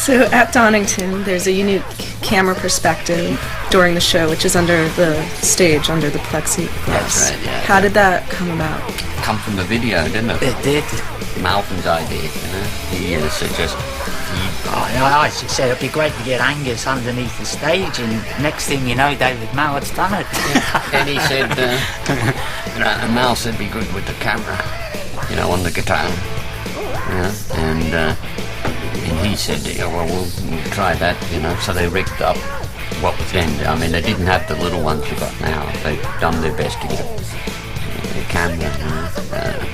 So at Donington, there's a unique camera perspective during the show, which is under the stage, under the plexiglass. That's right, yeah. How did that come about? Come from the video, didn't it? It did. Malcolm's idea, you know. He suggested. I said it'd be great to get Angus underneath the stage, and next thing you know, David Mallett's done it. And he said, you know, and Mal said, be good with the camera, you know, on the guitar. And he said, yeah, well, we'll try that, you know. So they rigged up what was then. I mean, they didn't have the little ones we got now. They've done their best to get a camera, you know,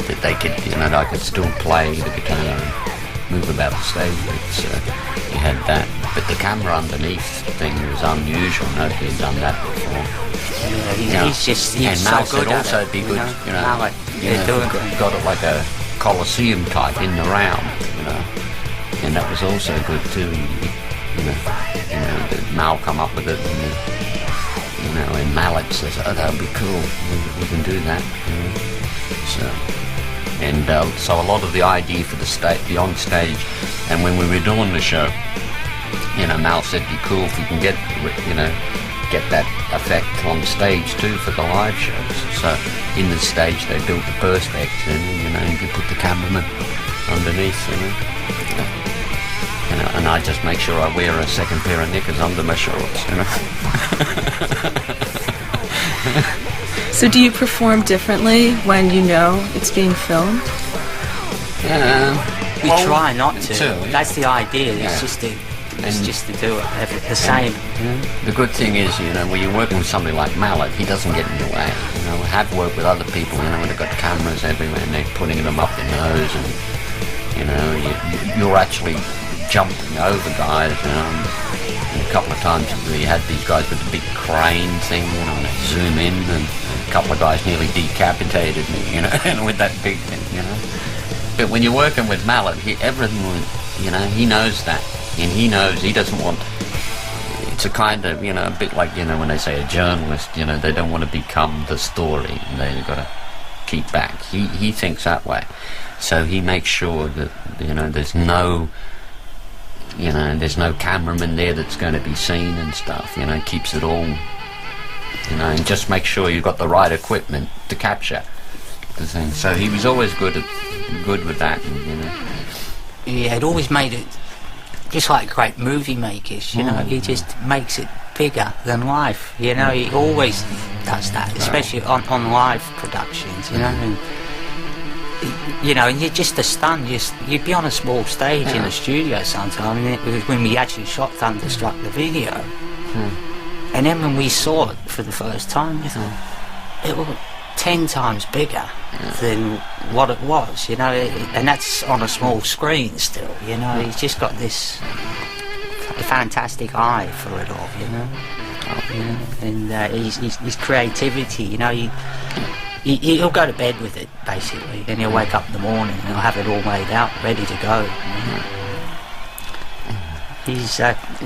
that they could, you know, I could still play the guitar and move about the stage. You had that, but the camera underneath thing was unusual. Nobody had done that before. He's and so Mal good said also it'd be good, you know, got it like a Colosseum type in the round, you know, and that was also good too. You know, Mal come up with it, and, you know, and Mallet says, oh, that would be cool. We can do that. You know? So a lot of the idea for the on stage, and when we were doing the show, you know, Mal said it'd be cool if we can get that effect on stage too for the live shows. So in the stage they built the perspex, and you know, you put the cameraman underneath, you know, and I just make sure I wear a second pair of knickers under my shorts, you know. So do you perform differently when you know it's being filmed? We try not to. Yeah. That's the idea. It's just to do it the same. The good thing is, you know, when you're working with somebody like Mallet, he doesn't get in the way. You know, I have worked with other people, you know, when they've got cameras everywhere and they're putting them up their nose, and you know, you're actually jumping over guys, you know. And a couple of times we had these guys with the big crane thing, you know, and they zoom in, and a couple of guys nearly decapitated me, you know, with that big thing, you know. But when you're working with Mallet, everything, you know, he knows that, and he knows he doesn't want. It's a kind of, you know, a bit like, you know, when they say a journalist, you know, they don't want to become the story, and they've got to keep back. He thinks that way, so he makes sure that, you know, there's no cameraman there that's going to be seen and stuff, you know, keeps it all, you know, and just make sure you've got the right equipment to capture the thing. So he was always good with that, and, you know. Yeah, it always made it just like great movie makers, you know. He just makes it bigger than life, you know. He always does that, especially on live productions, you know. And, you know, and you're just a stun. You'd be on a small stage in a studio sometime, and it was when we actually shot Thunderstruck the video, and then when we saw it for the first time, we thought it was 10 times bigger than what it was, you know, and that's on a small screen still, you know. He's just got this fantastic eye for it all, you know, and his creativity, you know, he'll go to bed with it, basically, and he'll wake up in the morning and he'll have it all made out, ready to go. You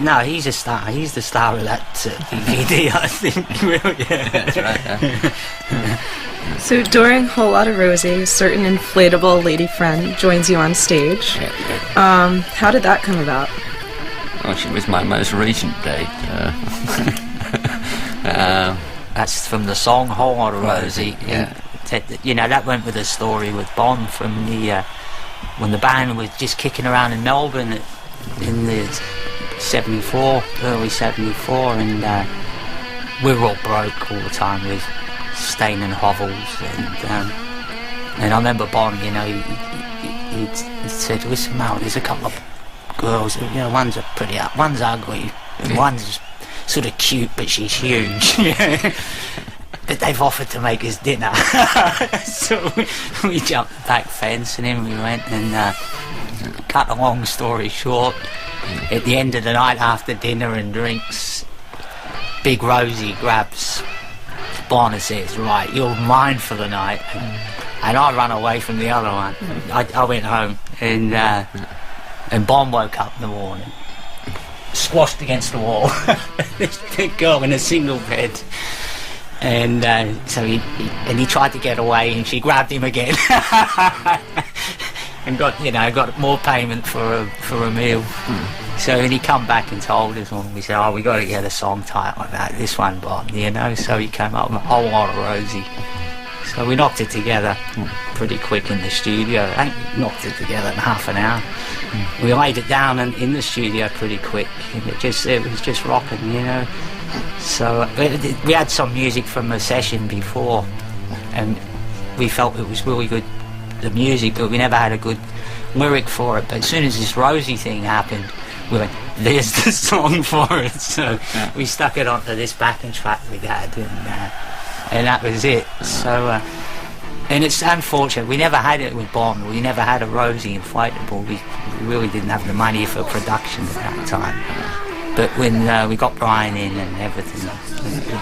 know? He's a star. He's the star of that DVD, I think. Really, That's right. So during Whole Lotta Rosie, a certain inflatable lady friend joins you on stage. How did that come about? Well, she was my most recent date. That's from the song Whole Lotta Rosie. Yeah. You know, that went with a story with Bon from the when the band was just kicking around in Melbourne in the early 74, and we were all broke all the time with staying in hovels, and I remember Bon, you know, he said, listen, Mal, there's a couple of girls, you know, one's ugly, and one's sort of cute, but she's huge. But they've offered to make us dinner. So we jumped the back fence, and then we went, and cut a long story short, at the end of the night, after dinner and drinks, Big Rosie grabs Bon and says, right, you're mine for the night, and I run away from the other one. I went home, and Bon woke up in the morning, squashed against the wall. This big girl in a single bed, and so he tried to get away, and she grabbed him again, and got more payment for a meal. So when he come back and told us, and we said, oh, we got to get a song title about this one, Bon, you know. So he came up with a whole lot of Rosie. So we knocked it together pretty quick in the studio. I think we knocked it together in half an hour. We laid it down in the studio pretty quick, and it was just rocking, you know. So we had some music from a session before, and we felt it was really good, the music, but we never had a good lyric for it. But as soon as this Rosie thing happened, we went, there's the song for it. So we stuck it onto this backing track we had, and that was it. So and it's unfortunate, we never had it with Bon. We never had a Rosie inflatable. We really didn't have the money for production at that time. But when we got Brian in and everything,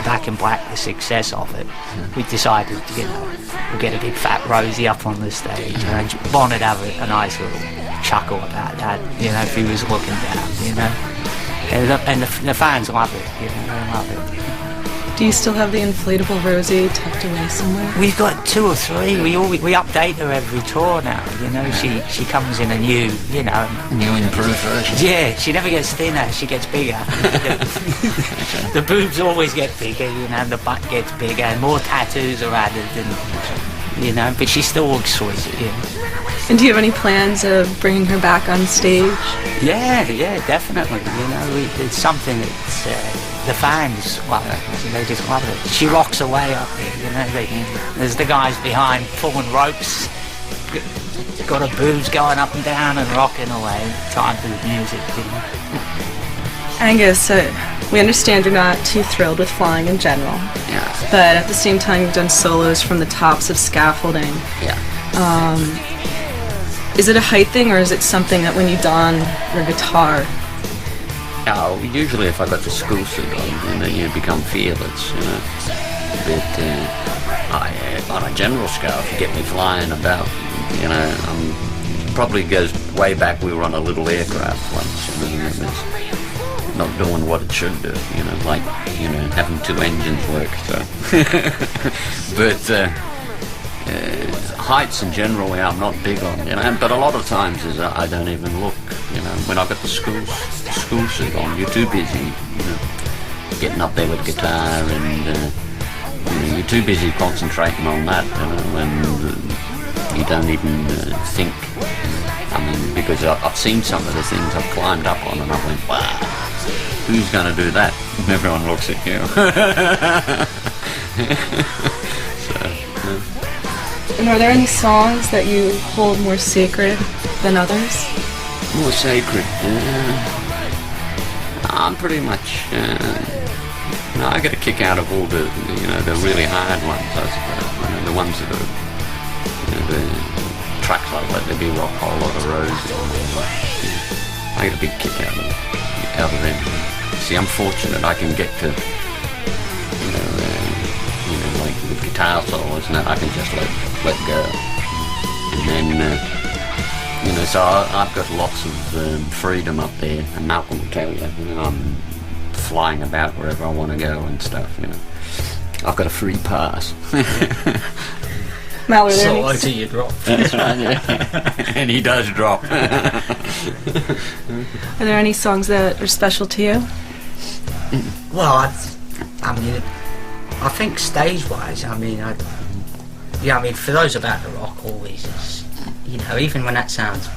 Back in Black, the success of it, we decided, you know, we'll get a big fat Rosie up on the stage, and Bon would have a nice little chuckle about that, you know, if he was looking down, you know. And the fans love it, you know, they love it. Do you still have the inflatable Rosie tucked away somewhere? We've got 2 or 3. We update her every tour now. You know, she comes in a new, you know, new improved version. Yeah, she never gets thinner. She gets bigger. The boobs always get bigger, you know, and the butt gets bigger, and more tattoos are added, and you know. But she still looks sweet. You know. And do you have any plans of bringing her back on stage? Yeah, definitely. You know, it's something that's. The fans love it. They just love it. She rocks away up there, you know. There's the guys behind pulling ropes, got her boobs going up and down and rocking away. Time for the music, you know. Angus, we understand you're not too thrilled with flying in general. Yeah. But at the same time, you've done solos from the tops of scaffolding. Yeah. Is it a height thing, or is it something that when you don your guitar? Oh, usually if I got the school suit on, you know, you become fearless, you know. But on a general scale, if you get me flying about, you know, probably goes way back. We were on a little aircraft once, you know, and it was not doing what it should do, you know, like, you know, having 2 engines work. So, but heights in general, yeah, I'm not big on, you know. But a lot of times is I don't even look, you know. When I got the school suit on, you're too busy, you know, getting up there with guitar, and you know, you're too busy concentrating on that, you know, and you don't even think. I mean, because I've seen some of the things I've climbed up on, and I went, wow, who's going to do that? And everyone looks at you. And are there any songs that you hold more sacred than others? More sacred? I'm pretty much, no, I get a kick out of all the, you know, the really hard ones, I suppose. You know, the ones that are, you know, the tracks like Let There Be Rock, Whole Lot of Roses. I get a big kick out of them. See, I'm fortunate I can get to, you know, like with guitar solos and that, I can just let go. And then, you know, so I've got lots of freedom up there, and Malcolm will tell you, you know, I'm flying about wherever I want to go and stuff, you know. I've got a free pass. Mal, so low till you drop. That's right, yeah. And he does drop. Are there any songs that are special to you? Well, I mean, I think stage-wise, I mean, for those about the rock, always is, you know, even when that sounds,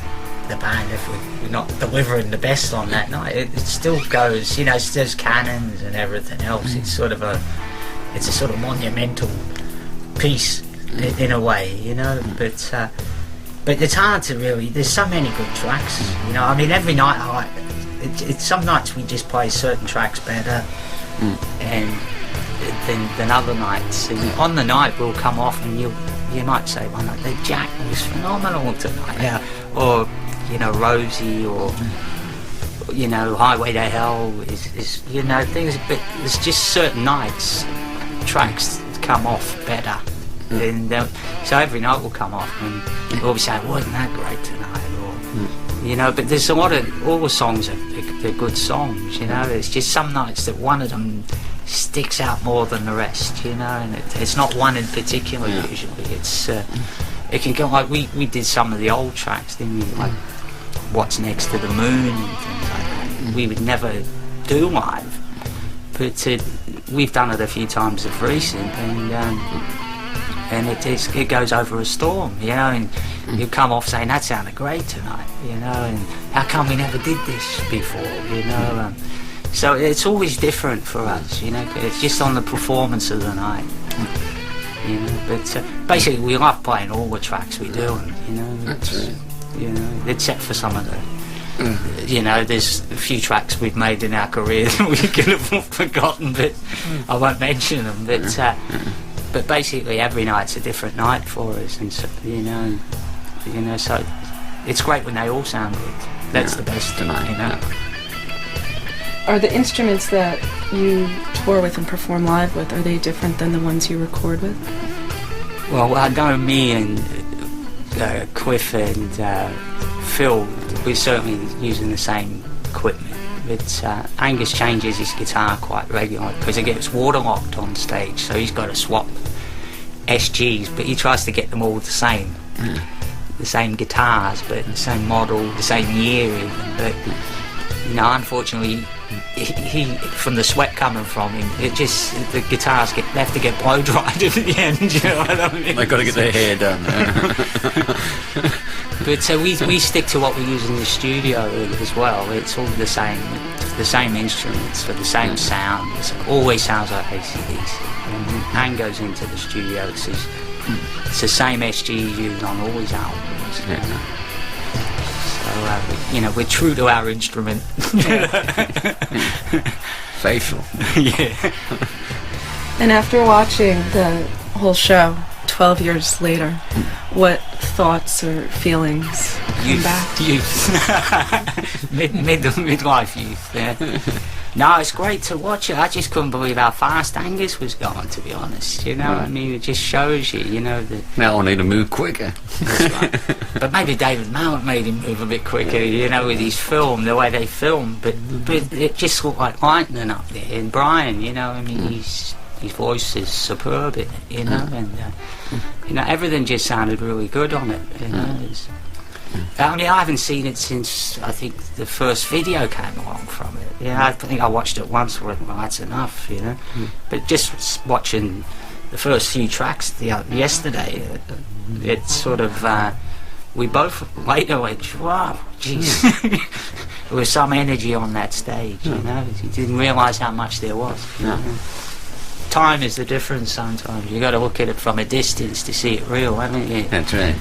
the band, if we're not delivering the best on that night, it still goes, you know, there's cannons and everything else. It's sort of a sort of monumental piece in a way, you know. But it's hard to really. There's so many good tracks, you know. I mean, every night it's some nights we just play certain tracks better, and than other nights. And on the night we'll come off and you might say one night, the Jack was phenomenal tonight, yeah, or you know, Rosie, or you know, Highway to Hell is you know, things. But there's just certain nights tracks come off better. And so every night will come off and we'll be saying, wasn't that great tonight, or you know. But there's a lot of, all the songs they're good songs, you know. It's just some nights that one of them sticks out more than the rest, you know. And it's not one in particular usually. It's it can go like we did some of the old tracks, didn't we? Like What's Next to the Moon and things like that. we would never do live. But we've done it a few times of recent, and it goes over a storm, you know, and you come off saying that sounded great tonight, you know, and how come we never did this before, you know. So it's always different for us, you know. It's just on the performance of the night, you know. But basically, we love playing all the tracks we do, and, you know, you know, except for some of the. You know, there's a few tracks we've made in our career that we could have forgotten, but I won't mention them. But basically, every night's a different night for us, and so, you know, so it's great when they all sound good. That's the best tonight, you know. Are the instruments that you tour with and perform live with, are they different than the ones you record with? Well, I know me and Cliff and Phil, we're certainly using the same equipment, but Angus changes his guitar quite regularly because it gets waterlocked on stage, so he's got to swap SGs, but he tries to get them all the same guitars, but the same model, the same year even. But you know, unfortunately, he from the sweat coming from him, the guitars have to get blow dried at the end. You know what I mean? They've got to get their hair done. But we stick to what we use in the studio as well. It's all the same instruments for the same sound. It always sounds like AC/DC. And Anne goes into the studio. It's the same SG used on all his albums. Yeah. So you know, we're true to our instrument. Faithful. Yeah. And after watching the whole show 12 years later, what thoughts or feelings come back? Youth. Midlife youth, yeah. No, it's great to watch it. I just couldn't believe how fast Angus was going, to be honest. You know, I mean, it just shows you, you know, that... Now I need to move quicker. That's right. But maybe David Mallet made him move a bit quicker, you know, with his film, the way they film. But it just looked like lightning up there. And Brian, you know, I mean, his voice is superb in it, you know, and you know, everything just sounded really good on it, you know. I mean, I haven't seen it since I think the first video came along from it. Yeah, I think I watched it once. Well, that's enough, you know. But just watching the first few tracks yesterday, it sort of we both later went, wow, jeez. There was some energy on that stage, you know. You didn't realise how much there was. You know? Time is the difference sometimes. You got to look at it from a distance to see it real, haven't you? That's right.